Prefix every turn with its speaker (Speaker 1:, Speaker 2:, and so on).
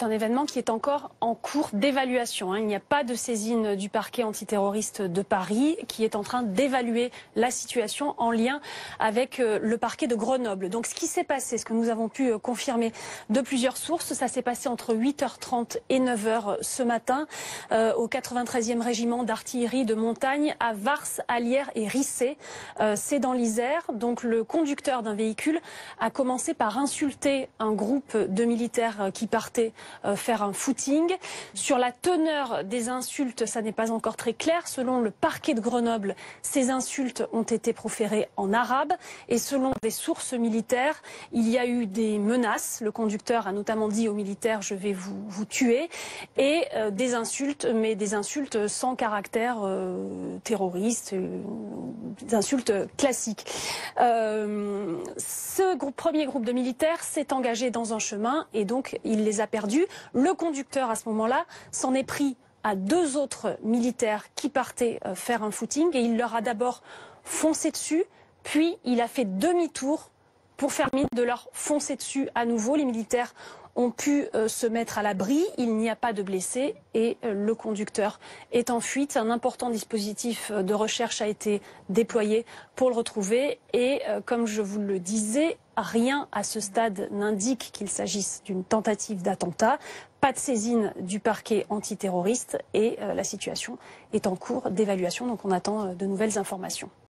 Speaker 1: c'est un événement qui est encore en cours d'évaluation. Il n'y a pas de saisine du parquet antiterroriste de Paris qui est en train d'évaluer la situation en lien avec le parquet de Grenoble. Donc ce qui s'est passé, ce que nous avons pu confirmer de plusieurs sources, ça s'est passé entre 8h30 et 9h ce matin au 93e régiment d'artillerie de montagne à Vars, Allières et Rissé. C'est dans l'Isère. Donc le conducteur d'un véhicule a commencé par insulter un groupe de militaires qui partaient faire un footing. Sur la teneur des insultes, ça n'est pas encore très clair. Selon le parquet de Grenoble, ces insultes ont été proférées en arabe. Et selon des sources militaires, il y a eu des menaces. Le conducteur a notamment dit aux militaires « je vais vous tuer ». Et des insultes, mais des insultes sans caractère terroriste, des insultes classiques. Ce premier groupe de militaires s'est engagé dans un chemin et donc il les a perdus. Le conducteur à ce moment-là s'en est pris à deux autres militaires qui partaient faire un footing et il leur a d'abord foncé dessus, puis il a fait demi-tour pour faire mine de leur foncer dessus à nouveau. Les militaires ont pu se mettre à l'abri, il n'y a pas de blessés et le conducteur est en fuite. Un important dispositif de recherche a été déployé pour le retrouver et comme je vous le disais, rien à ce stade n'indique qu'il s'agisse d'une tentative d'attentat. Pas de saisine du parquet antiterroriste et la situation est en cours d'évaluation, donc on attend de nouvelles informations.